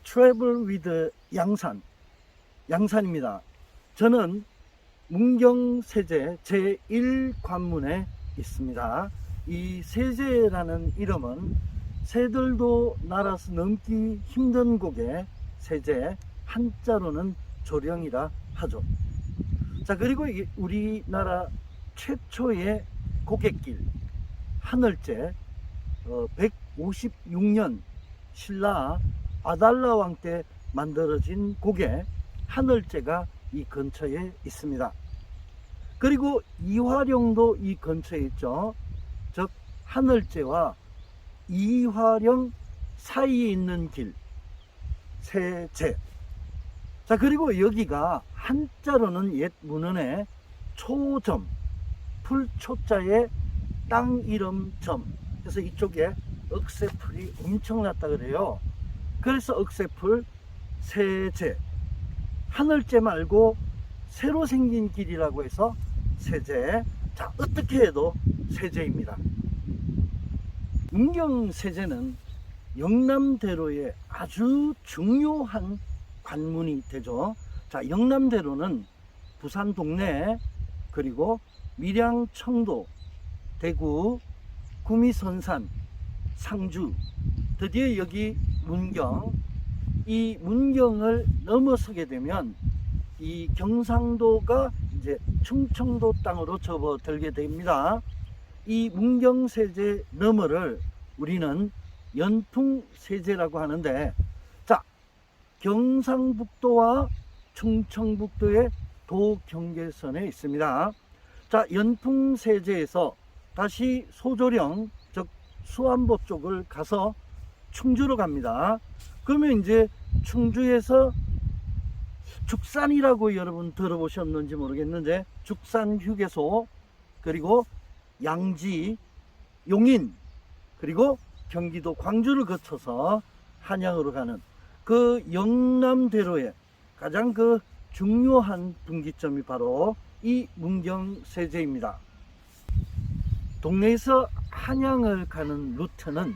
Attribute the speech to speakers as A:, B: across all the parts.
A: 트래블 위드 양산입니다. 저는 문경세제 제1관문에 있습니다. 이 세제라는 이름은 새들도 날아서 넘기 힘든 곡의 세제, 한자로는 조령이라 하죠. 자, 그리고 우리나라 최초의 고갯길 하늘제 156년 신라 아달라 왕 때 만들어진 고개 하늘제가 이 근처에 있습니다. 그리고 이화령도 이 근처에 있죠. 즉 하늘제와 이화령 사이에 있는 길 세제. 자, 그리고 여기가 한자로는 옛 문헌에 초점, 풀초자에 땅 이름 점, 그래서 이쪽에 억새풀이 엄청났다 그래요. 그래서 억새풀 세제, 하늘제 말고 새로 생긴 길이라고 해서 세제. 자, 어떻게 해도 세제입니다. 문경세제는 영남대로의 아주 중요한 관문이 되죠. 자, 영남대로는 부산 동네, 그리고 밀양, 청도, 대구, 구미, 선산, 상주, 드디어 여기 문경, 이 문경을 넘어서게 되면 이 경상도가 이제 충청도 땅으로 접어들게 됩니다. 이 문경세제 너머를 우리는 연풍세제라고 하는데, 자, 경상북도와 충청북도의 도경계선에 있습니다. 자, 연풍세제에서 다시 소조령, 즉 수안보 쪽을 가서 충주로 갑니다. 그러면 이제 충주에서 죽산이라고 여러분 들어보셨는지 모르겠는데, 죽산 휴게소, 그리고 양지, 용인, 그리고 경기도 광주를 거쳐서 한양으로 가는 그 영남대로의 가장 그 중요한 분기점이 바로 이 문경세제입니다. 동네에서 한양을 가는 루트는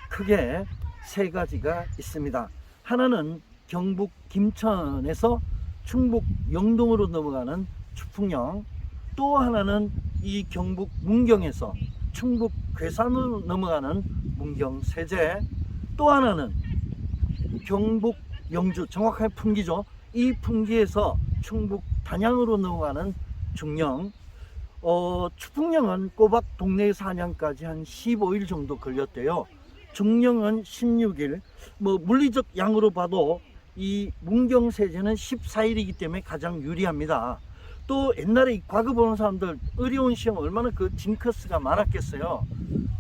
A: 크게 세 가지가 있습니다. 하나는 경북 김천에서 충북 영동으로 넘어가는 추풍령, 또 하나는 이 경북 문경에서 충북 괴산으로 넘어가는 문경세제, 또 하나는 경북 영주, 정확하게 풍기죠. 이 풍기에서 충북 단양으로 넘어가는 중령. 추풍령은 꼬박 동네에서 한양까지 한 15일 정도 걸렸대요. 중령은 16일. 뭐 물리적 양으로 봐도 이 문경세제는 14일이기 때문에 가장 유리합니다. 또 옛날에 과거 보는 사람들 어려운 시험 얼마나 그 징크스가 많았겠어요.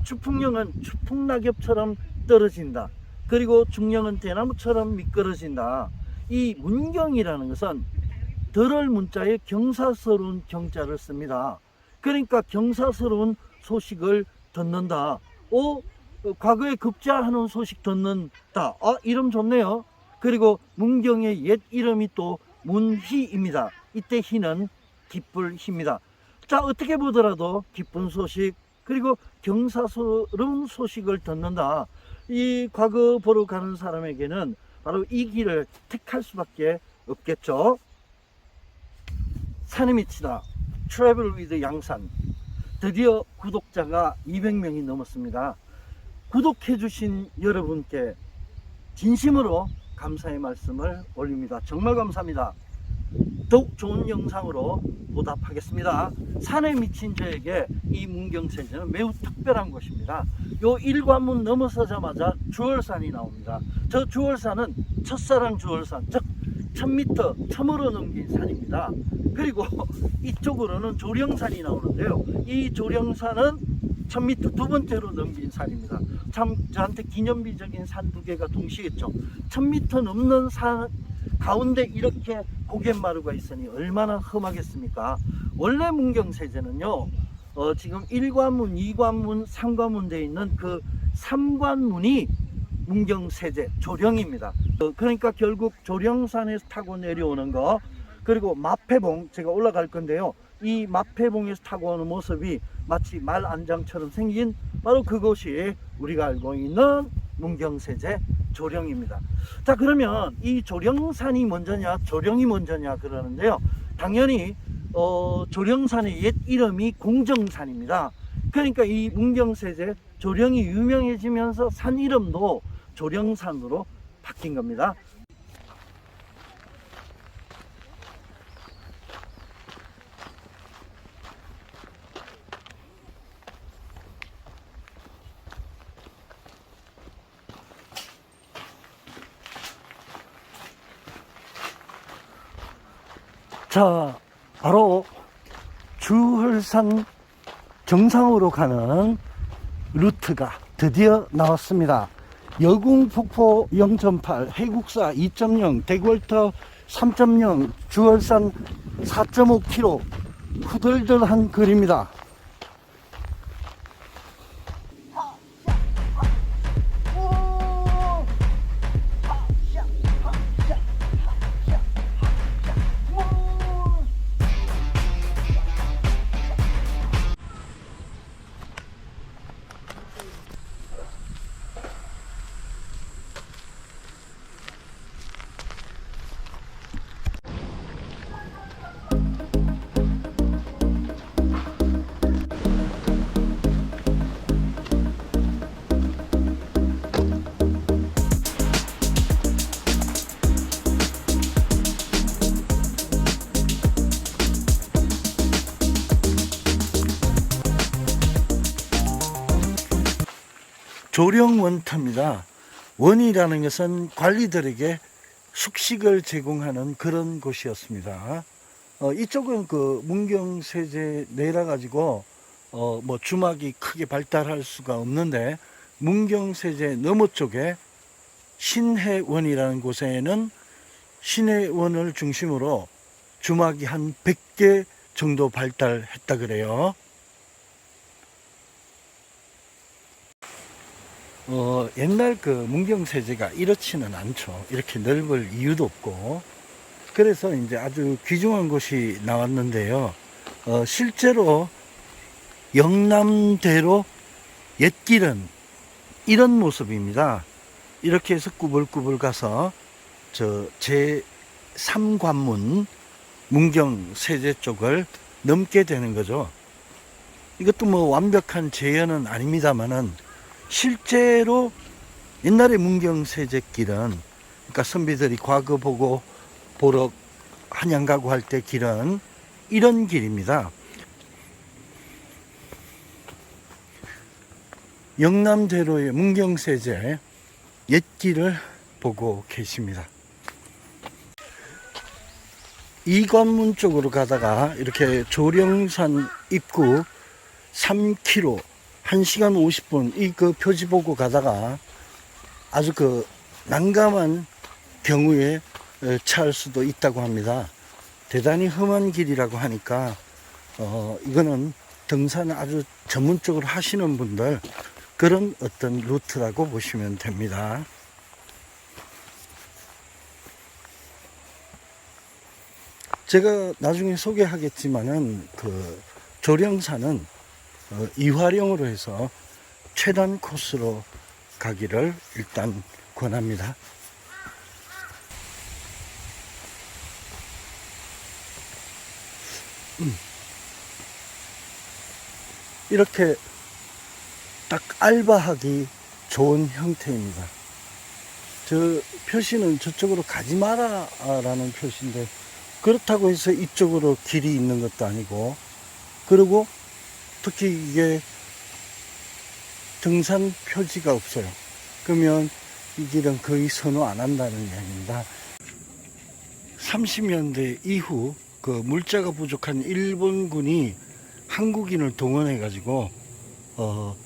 A: 추풍령은 추풍낙엽처럼 떨어진다. 그리고 중령은 대나무처럼 미끄러진다. 이 문경이라는 것은 덜을 문자에 경사스러운 경자를 씁니다. 그러니까 경사스러운 소식을 듣는다. 과거에 급자하는 소식 듣는다. 이름 좋네요. 그리고 문경의 옛 이름이 또 문희입니다. 이때 희는 기쁠 희입니다. 자, 어떻게 보더라도 기쁜 소식, 그리고 경사스러운 소식을 듣는다. 이 과거 보러 가는 사람에게는 바로 이 길을 택할 수밖에 없겠죠. 산에 미치다 트래블 위드 양산, 드디어 구독자가 200명이 넘었습니다. 구독해 주신 여러분께 진심으로 감사의 말씀을 올립니다. 정말 감사합니다. 더욱 좋은 영상으로 보답하겠습니다. 산에 미친 저에게 이 문경세제는 매우 특별한 곳입니다. 요 일관문 넘어서자마자 주월산이 나옵니다. 저 주월산은 첫사랑 주월산, 즉 1000m 처음으로 넘긴 산입니다. 그리고 이쪽으로는 조령산이 나오는데요. 이 조령산은 1000m 두 번째로 넘긴 산입니다. 참 저한테 기념비적인 산 두 개가 동시에 있죠. 1000m 넘는 산 가운데 이렇게 고갯마루가 있으니 얼마나 험하겠습니까? 원래 문경세제는요, 지금 1관문, 2관문, 3관문 되어 있는 그 3관문이 문경세제 조령입니다. 그러니까 결국 조령산에서 타고 내려오는 거, 그리고 마패봉, 제가 올라갈 건데요, 이 마패봉에서 타고 오는 모습이 마치 말 안장처럼 생긴 바로 그것이 우리가 알고 있는 문경세제 조령입니다. 자, 그러면 이 조령산이 먼저냐 조령이 먼저냐 그러는데요. 당연히 조령산의 옛 이름이 공정산입니다. 그러니까 이 문경세제 조령이 유명해지면서 산 이름도 조령산으로 바뀐 겁니다. 자, 바로 주헐산 정상으로 가는 루트가 드디어 나왔습니다. 여궁폭포 0.8, 해국사 2.0, 대구월터 3.0, 주헐산 4.5km, 후덜덜한 거리입니다. 조령원터입니다. 원이라는 것은 관리들에게 숙식을 제공하는 그런 곳이었습니다. 이쪽은 그 문경세제 내라 가지고 뭐 주막이 크게 발달할 수가 없는데, 문경세제 너머 쪽에 신해원이라는 곳에는 신해원을 중심으로 주막이 한 100개 정도 발달했다 그래요. 옛날 그 문경세제가 이렇지는 않죠. 이렇게 넓을 이유도 없고. 그래서 이제 아주 귀중한 곳이 나왔는데요. 실제로 영남대로 옛길은 이런 모습입니다. 이렇게 해서 꾸불꾸불 가서 저 제3관문 문경세제 쪽을 넘게 되는 거죠. 이것도 뭐 완벽한 재현은 아닙니다만은, 실제로 옛날에 문경세제길은, 그러니까 선비들이 과거 보러 한양 가고 할 때 길은 이런 길입니다. 영남대로의 문경세제 옛길을 보고 계십니다. 이관문 쪽으로 가다가 이렇게 조령산 입구 3km 1시간 50분 이 그 표지 보고 가다가 아주 그 난감한 경우에 처할 수도 있다고 합니다. 대단히 험한 길이라고 하니까 이거는 등산을 아주 전문적으로 하시는 분들 그런 어떤 루트라고 보시면 됩니다. 제가 나중에 소개하겠지만은 그 조령산은 이화령으로 해서 최단 코스로 가기를 일단 권합니다. 이렇게 딱 알바하기 좋은 형태입니다. 저 표시는 저쪽으로 가지 마라 라는 표시인데, 그렇다고 해서 이쪽으로 길이 있는 것도 아니고, 그리고 특히 이게 등산 표지가 없어요. 그러면 이 길은 거의 선호 안 한다는 이야기입니다. 30년대 이후 그 물자가 부족한 일본군이 한국인을 동원해 가지고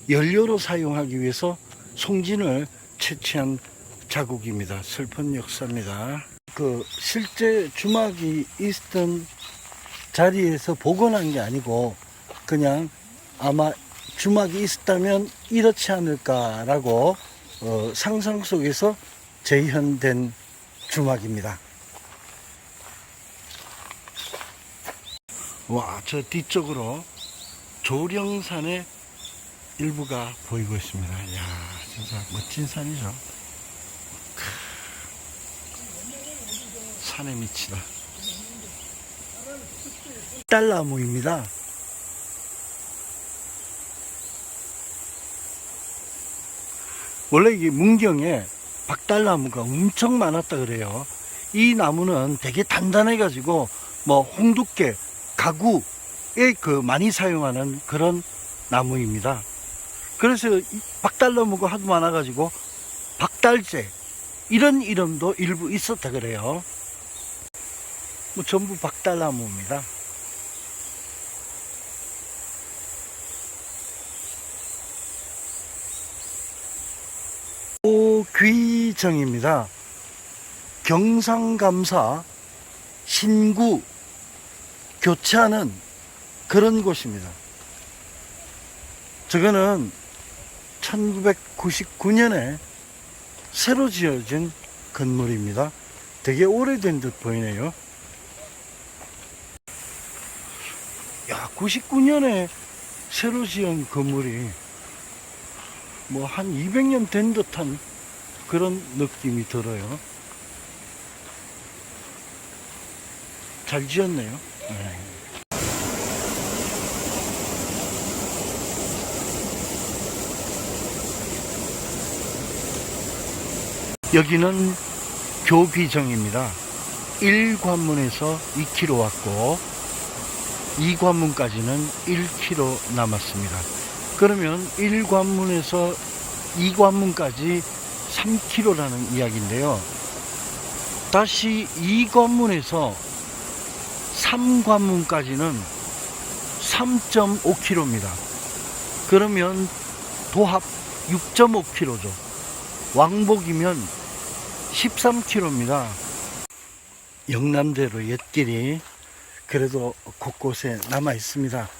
A: 연료로 사용하기 위해서 송진을 채취한 자국입니다. 슬픈 역사입니다. 그 실제 주막이 있던 자리에서 복원한 게 아니고 그냥 아마 주막이 있었다면 이렇지 않을까라고 상상 속에서 재현된 주막입니다. 와, 저 뒤쪽으로 조령산의 일부가 보이고 있습니다. 이야, 진짜 멋진 산이죠. 산의 밑이다. 박달나무입니다. 원래 이게 문경에 박달나무가 엄청 많았다 그래요. 이 나무는 되게 단단해 가지고 뭐 홍두깨, 가구에 많이 사용하는 그런 나무입니다. 그래서 이 박달나무가 하도 많아 가지고 박달재 이런 이름도 일부 있었다 그래요. 뭐 전부 박달나무입니다. 오귀정입니다. 경상감사 신구 교체하는 그런 곳입니다. 저거는 1999년에 새로 지어진 건물입니다. 되게 오래된 듯 보이네요. 야, 99년에 새로 지은 건물이 뭐 한 200년 된 듯한 그런 느낌이 들어요. 잘 지었네요. 네. 여기는 교귀정입니다. 1관문에서 2km 왔고 2관문까지는 1km 남았습니다. 그러면 1관문에서 2관문까지 3km라는 이야기인데요. 다시 2관문에서 3관문까지는 3.5km입니다. 그러면 도합 6.5km죠. 왕복이면 13km입니다. 영남대로 옛길이 그래도 곳곳에 남아 있습니다.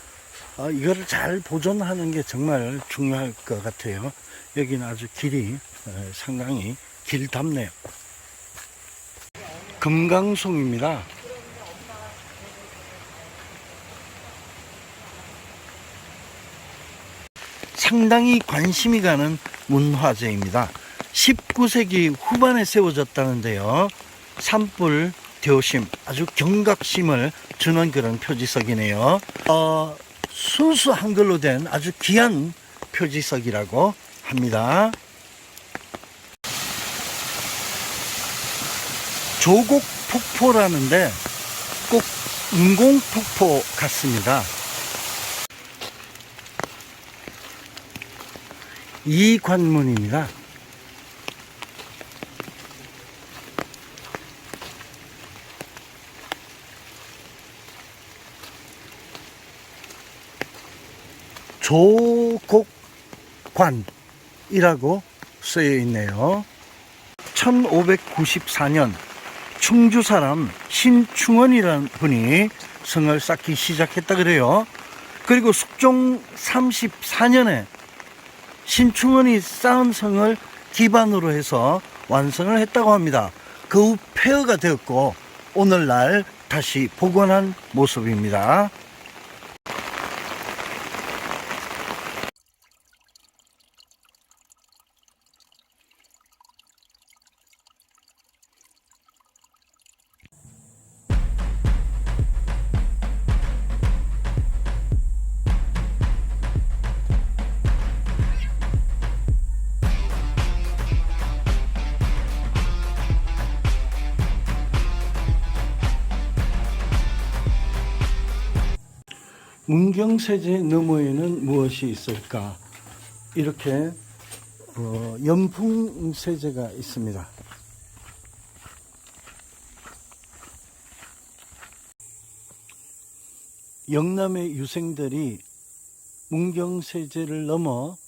A: 이거를 잘 보존하는 게 정말 중요할 것 같아요. 여기는 아주 길이 상당히 길답네요. 금강송입니다. 상당히 관심이 가는 문화재입니다. 19세기 후반에 세워졌다는데요. 산불, 대오심, 아주 경각심을 주는 그런 표지석이네요. 순수 한글로 된 아주 귀한 표지석이라고 합니다. 조곡폭포라는데 꼭 인공폭포 같습니다. 이 관문입니다. 조곡관이라고 쓰여 있네요. 1594년 충주 사람 신충원이라는 분이 성을 쌓기 시작했다 그래요. 그리고 숙종 34년에 신충원이 쌓은 성을 기반으로 해서 완성을 했다고 합니다. 그 후 폐허가 되었고 오늘날 다시 복원한 모습입니다. 문경세제 너머에는 무엇이 있을까? 이렇게 연풍세제가 있습니다. 영남의 유생들이 문경세제를 넘어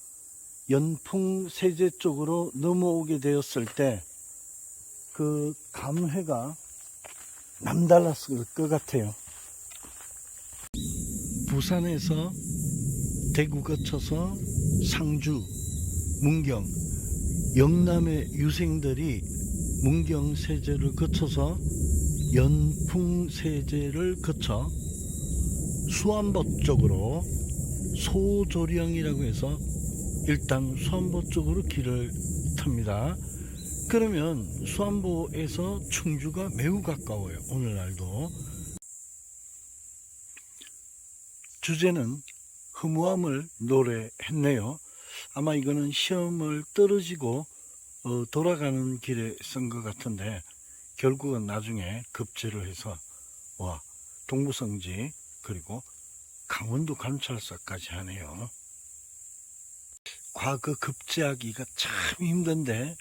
A: 연풍세제 쪽으로 넘어오게 되었을 때 그 감회가 남달랐을 것 같아요. 부산에서 대구 거쳐서 상주, 문경, 영남의 유생들이 문경세제를 거쳐서 연풍세제를 거쳐 수안보 쪽으로 소조령이라고 해서 일단 수안보 쪽으로 길을 탑니다. 그러면 수안보에서 충주가 매우 가까워요. 오늘날도. 주제는 허무함을 노래했네요. 아마 이거는 시험을 떨어지고 돌아가는 길에 쓴 것 같은데, 결국은 나중에 급제를 해서 동부성지 그리고 강원도 감찰사까지 하네요. 과거 급제하기가 참 힘든데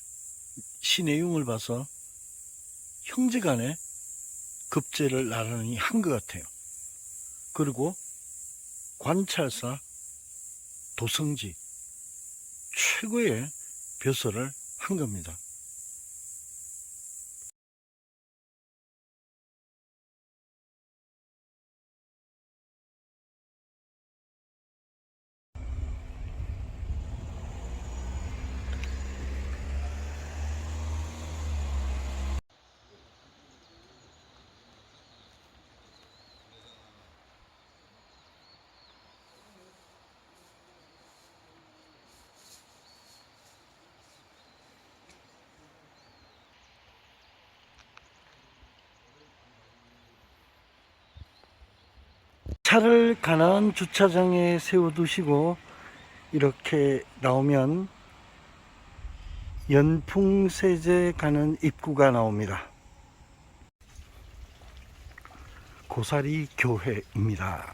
A: 시 내용을 봐서 형제간에 급제를 나란히 한 것 같아요. 그리고 관찰사, 도성지 최고의 벼슬을 한 겁니다. 차를 가나안 주차장에 세워두시고 이렇게 나오면 연풍세제 가는 입구가 나옵니다. 고사리 교회입니다.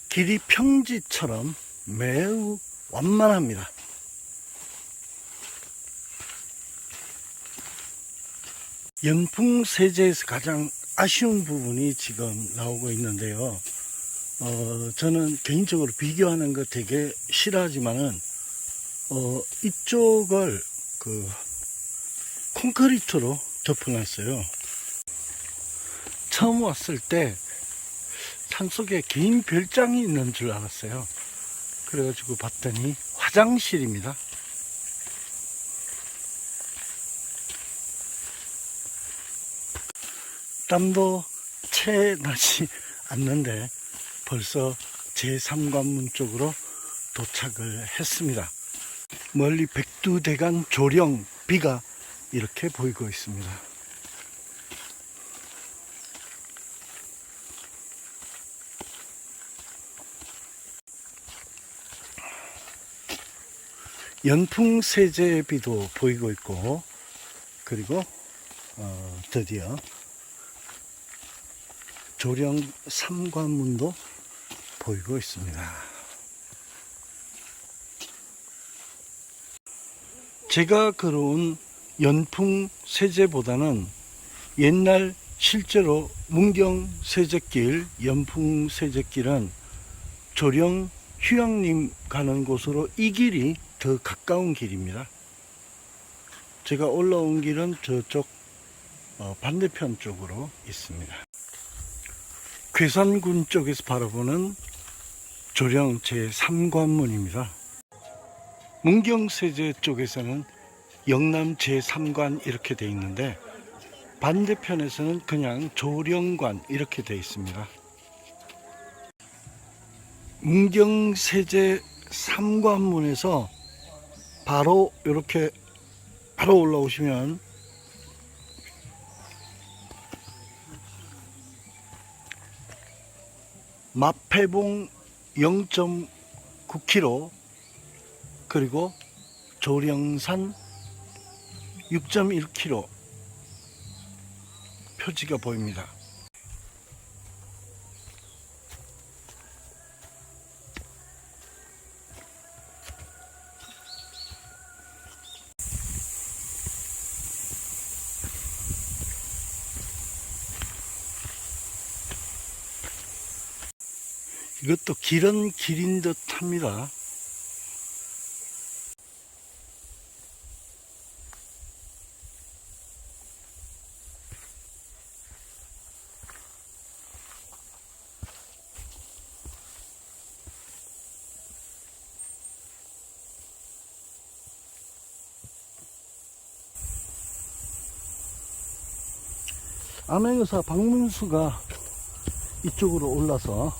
A: 길이 평지처럼 매우 완만합니다. 연풍세제에서 가장 아쉬운 부분이 지금 나오고 있는데요. 저는 개인적으로 비교하는 거 되게 싫어하지만은 이쪽을 콘크리트로 덮어놨어요. 처음 왔을 때 산속에 긴 별장이 있는 줄 알았어요. 그래가지고 봤더니 화장실입니다. 땀도 채 나지 않는데 벌써 제3관문 쪽으로 도착을 했습니다. 멀리 백두대간 조령 비가 이렇게 보이고 있습니다. 연풍세제비도 보이고 있고, 그리고 드디어 조령 3관문도 보이고 있습니다. 제가 걸어온 연풍세제보다는 옛날 실제로 문경세제길, 연풍세제길은 조령 휴양림 가는 곳으로 이 길이 더 가까운 길입니다. 제가 올라온 길은 저쪽 반대편 쪽으로 있습니다. 괴산군 쪽에서 바라보는 조령 제3관문입니다. 문경세제 쪽에서는 영남 제3관 이렇게 되어 있는데, 반대편에서는 그냥 조령관 이렇게 되어 있습니다. 문경세제 3관문에서 바로 이렇게 바로 올라오시면 마패봉 0.9km 그리고 조령산 6.1km 표지가 보입니다. 이것도 길은 길인 듯 합니다. 암행어사 박문수가 이쪽으로 올라서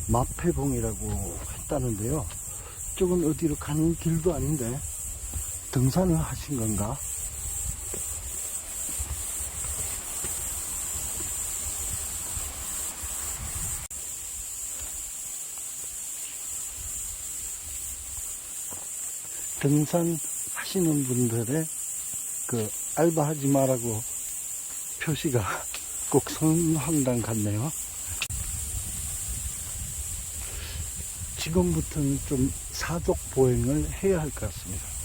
A: 마패봉이라고 했다는데요. 이쪽은 어디로 가는 길도 아닌데 등산을 하신 건가? 등산 하시는 분들의 그 알바하지 마라고 표시가 꼭 성황당 같네요. 지금부터는 좀 사족 보행을 해야 할 것 같습니다.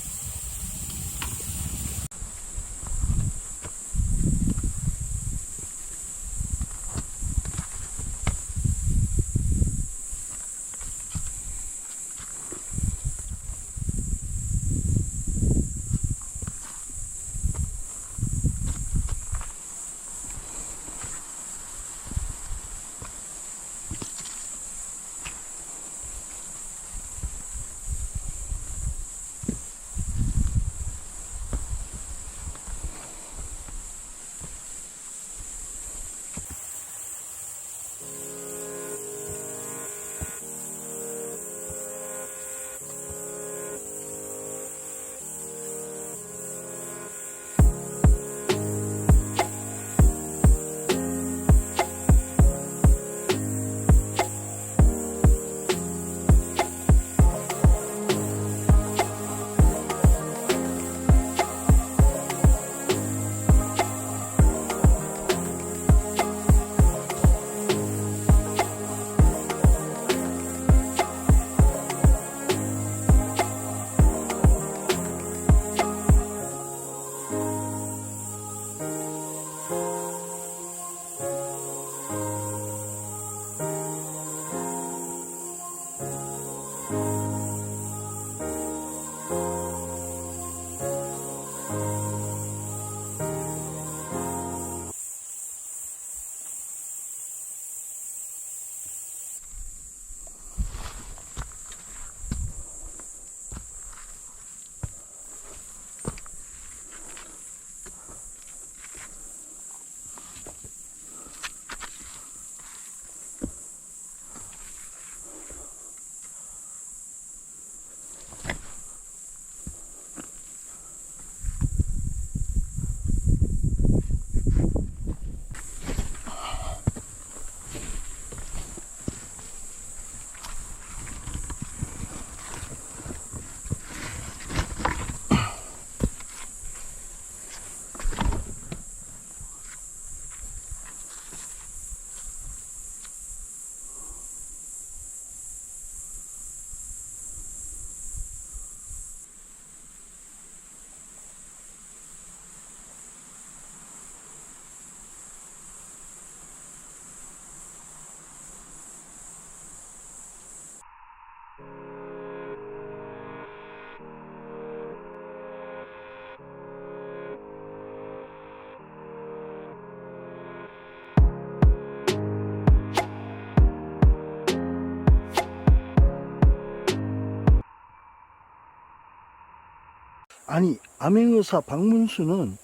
A: 아니, 암행의사 박문수는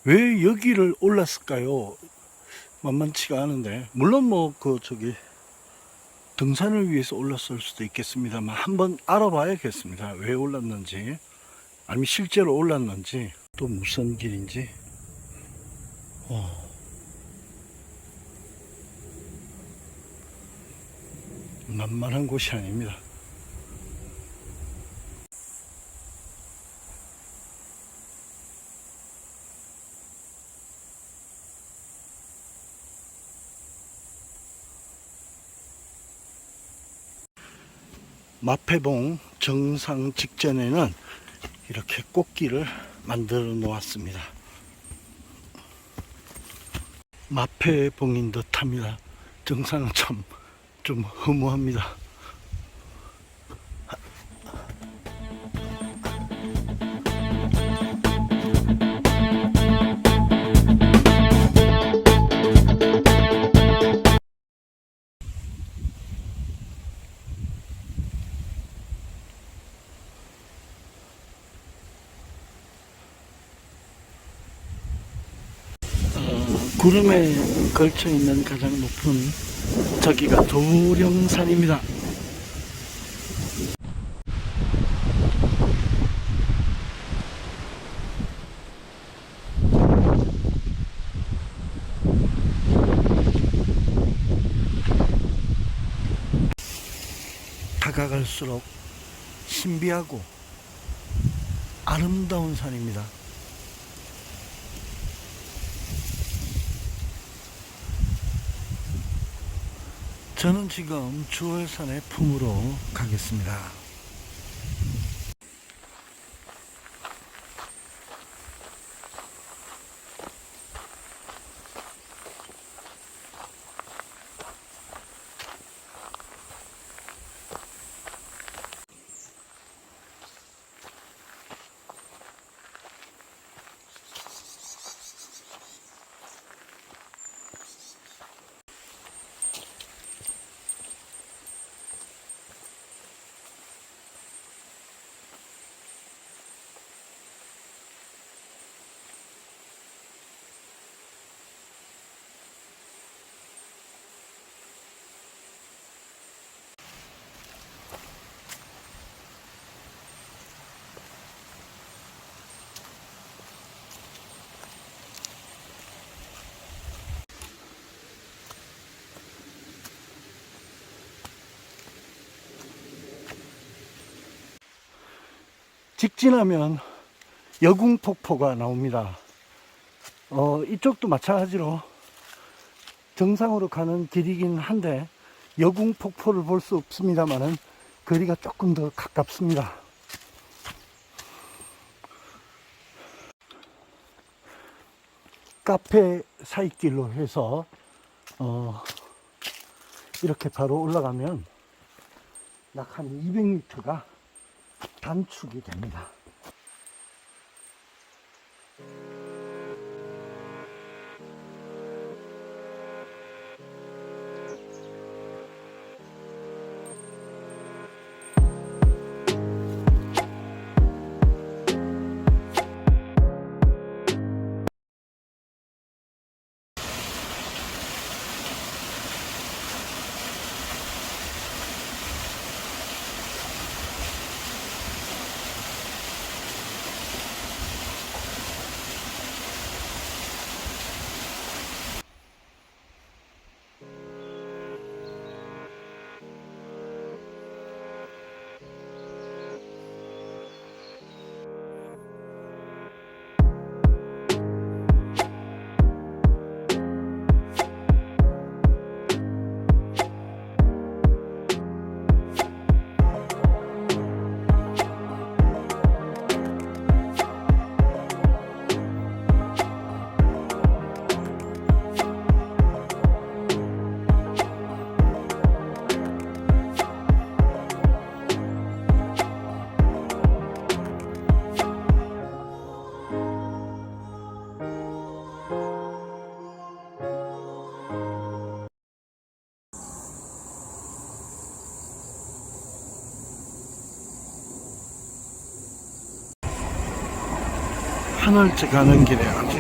A: 왜 여기를 올랐을까요? 만만치가 않은데, 물론 등산을 위해서 올랐을 수도 있겠습니다만 한번 알아봐야겠습니다. 왜 올랐는지, 아니면 실제로 올랐는지, 또 무슨 길인지. 만만한 곳이 아닙니다. 마패봉 정상 직전에는 이렇게 꽃길을 만들어 놓았습니다. 마패봉인 듯 합니다. 정상은 참 좀 허무합니다.
B: 구름에 걸쳐 있는 가장 높은 저기가 도령산입니다. 다가갈수록 신비하고 아름다운 산입니다. 저는 지금 주월산의 품으로 가겠습니다. 직진하면 여궁폭포가 나옵니다. 이쪽도 마찬가지로 정상으로 가는 길이긴 한데 여궁폭포를 볼 수 없습니다만은 거리가 조금 더 가깝습니다. 카페 사이길로 해서 이렇게 바로 올라가면 약 한 200m가 단축이 됩니다. 하늘째 가는 길에 아주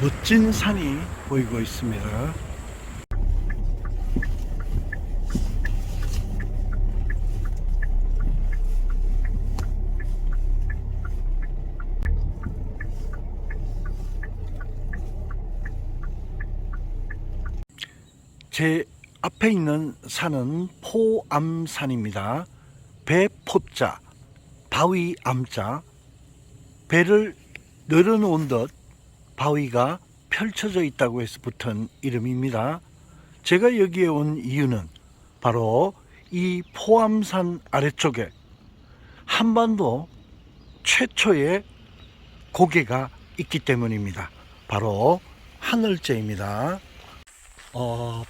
B: 멋진 산이 보이고 있습니다. 제 앞에 있는 산은 포암산입니다. 배포자, 바위 암자, 배를 늘어놓은 듯 바위가 펼쳐져 있다고 해서 붙은 이름입니다. 제가 여기에 온 이유는 바로 이 포암산 아래쪽에 한반도 최초의 고개가 있기 때문입니다. 바로 하늘재입니다.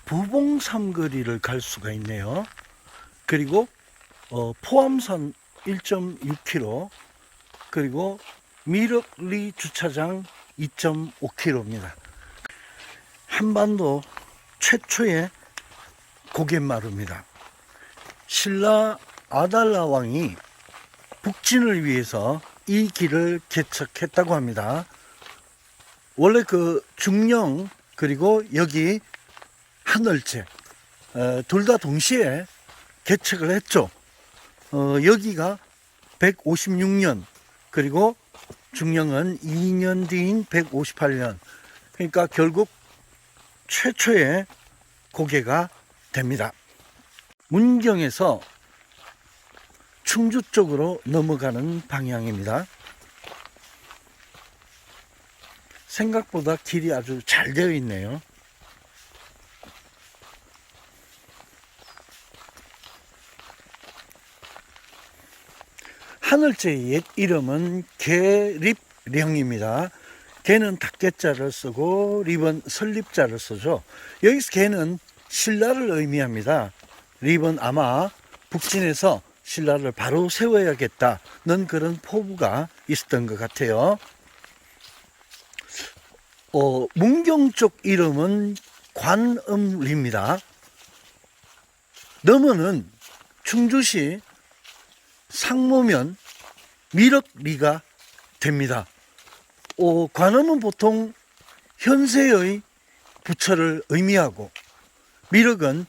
B: 부봉삼거리를 갈 수가 있네요. 그리고 포암산 1.6km, 그리고 미륵리 주차장 2.5km입니다. 한반도 최초의 고갯마루입니다. 신라 아달라 왕이 북진을 위해서 이 길을 개척했다고 합니다. 원래 그 중령 그리고 여기 하늘제 둘 다 동시에 개척을 했죠. 여기가 156년 그리고 중령은 2년 뒤인 158년, 그러니까 결국 최초의 고개가 됩니다. 문경에서 충주 쪽으로 넘어가는 방향입니다. 생각보다 길이 아주 잘 되어 있네요. 하늘제의 옛 이름은 개립령입니다. 개는 닭개자를 쓰고 립은 설립자를 쓰죠. 여기서 개는 신라를 의미합니다. 립은 아마 북진에서 신라를 바로 세워야겠다는 그런 포부가 있었던 것 같아요. 문경 쪽 이름은 관음리입니다. 넘어는 충주시 상모면 미륵리가 됩니다. 관음은 보통 현세의 부처를 의미하고 미륵은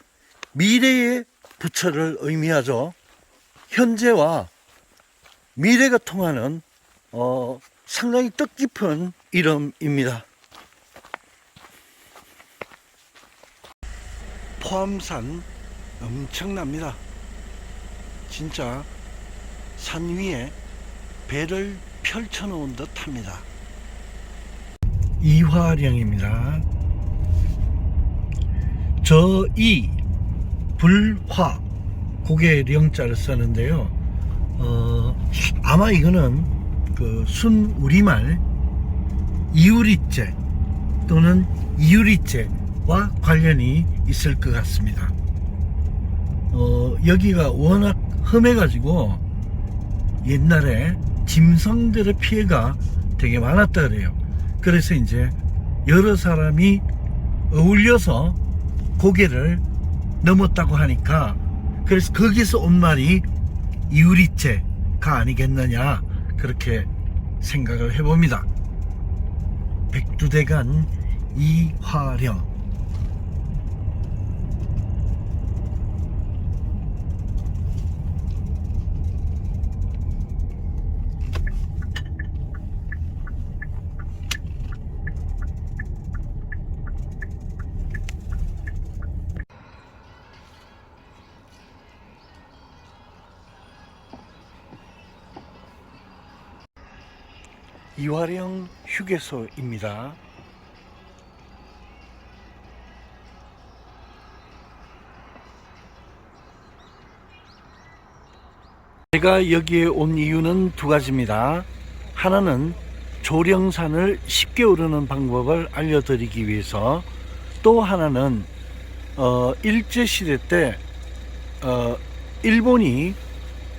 B: 미래의 부처를 의미하죠. 현재와 미래가 통하는 상당히 뜻깊은 이름입니다. 포암산 엄청납니다. 진짜 산 위에 배를 펼쳐놓은 듯 합니다. 이화령입니다. 저이 불화 고개령자를 쓰는데요. 아마 이거는 그 순우리말 이우리째 또는 이유리째와 관련이 있을 것 같습니다. 여기가 워낙 험해가지고 옛날에 짐승들의 피해가 되게 많았다 그래요. 그래서 이제 여러 사람이 어울려서 고개를 넘었다고 하니까, 그래서 거기서 온 말이 이우리째가 아니겠느냐, 그렇게 생각을 해봅니다. 백두대간 이화령. 이화령 휴게소입니다. 제가 여기에 온 이유는 두 가지입니다. 하나는 조령산을 쉽게 오르는 방법을 알려드리기 위해서, 또 하나는 일제시대 때 일본이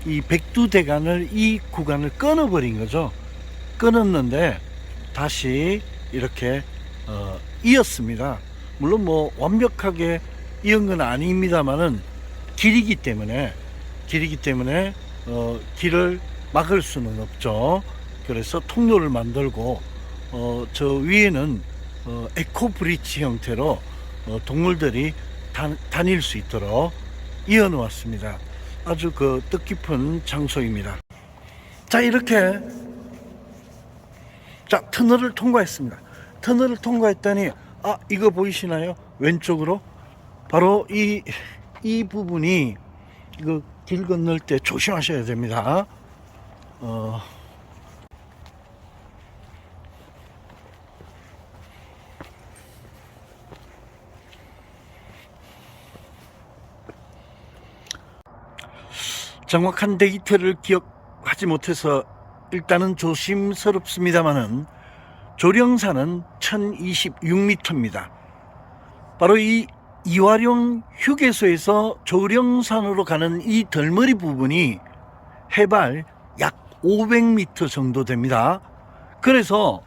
B: 이 백두대간을, 이 구간을 끊어버린 거죠. 끊었는데 다시 이렇게 이었습니다. 물론 뭐 완벽하게 이은 건 아닙니다만은 길이기 때문에 길을 막을 수는 없죠. 그래서 통로를 만들고 저 위에는 에코 브릿지 형태로 동물들이 다닐 수 있도록 이어 놓았습니다. 아주 그 뜻깊은 장소입니다. 자, 이렇게 터널을 통과했습니다. 터널을 통과했더니 이거 보이시나요? 왼쪽으로 바로 이 부분이 이거 길 건널 때 조심하셔야 됩니다. 정확한 데이터를 기억하지 못해서 일단은 조심스럽습니다만은 조령산은 1026m입니다. 바로 이 이화령 휴게소에서 조령산으로 가는 이 덜머리 부분이 해발 약 500m 정도 됩니다. 그래서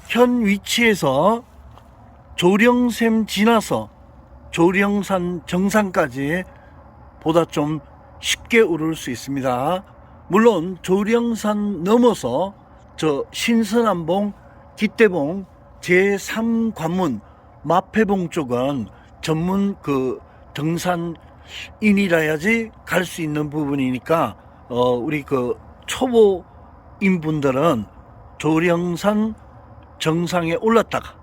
B: 현 위치에서 조령샘 지나서 조령산 정상까지 보다 좀 쉽게 오를 수 있습니다. 물론 조령산 넘어서 저 신선암봉, 깃대봉 제3관문 마패봉 쪽은 전문 그 등산인이라야지 갈 수 있는 부분이니까 우리 그 초보인 분들은 조령산 정상에 올랐다가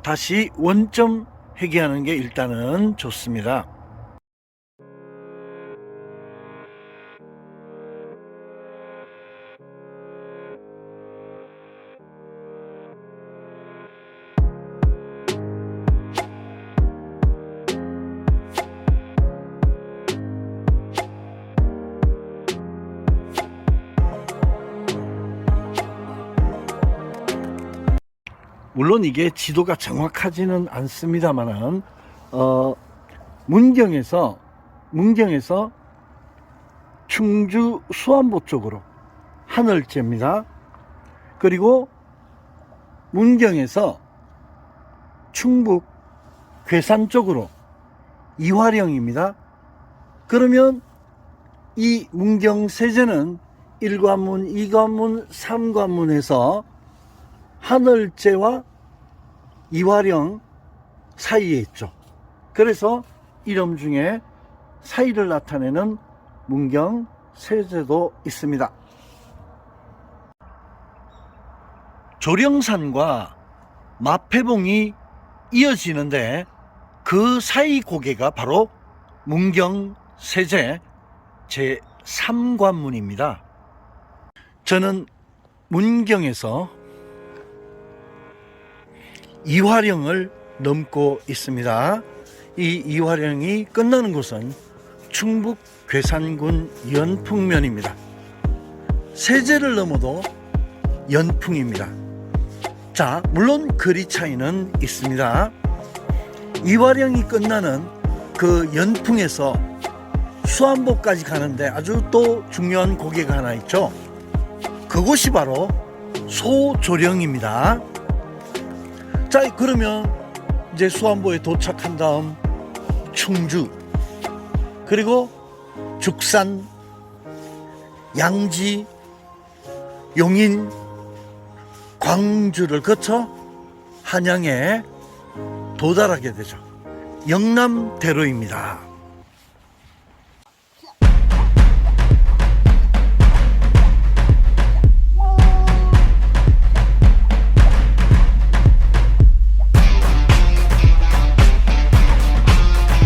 B: 다시 원점 회귀하는 게 일단은 좋습니다. 물론 이게 지도가 정확하지는 않습니다만은 문경에서 충주 수안보 쪽으로 하늘째입니다. 그리고 문경에서 충북 괴산 쪽으로 이화령입니다. 그러면 이 문경 세제는 1관문, 2관문, 3관문에서 하늘제와 이화령 사이에 있죠. 그래서 이름 중에 사이를 나타내는 문경 세제도 있습니다. 조령산과 마패봉이 이어지는데 그 사이 고개가 바로 문경 세제 제3관문입니다. 저는 문경에서 이화령을 넘고 있습니다. 이 이화령이 끝나는 곳은 충북 괴산군 연풍면입니다. 세제를 넘어도 연풍입니다. 자, 물론 거리 차이는 있습니다. 이화령이 끝나는 그 연풍에서 수안보까지 가는데 아주 또 중요한 고개가 하나 있죠. 그곳이 바로 소조령입니다. 자, 그러면 이제 수안보에 도착한 다음 충주, 그리고 죽산, 양지, 용인, 광주를 거쳐 한양에 도달하게 되죠. 영남대로입니다.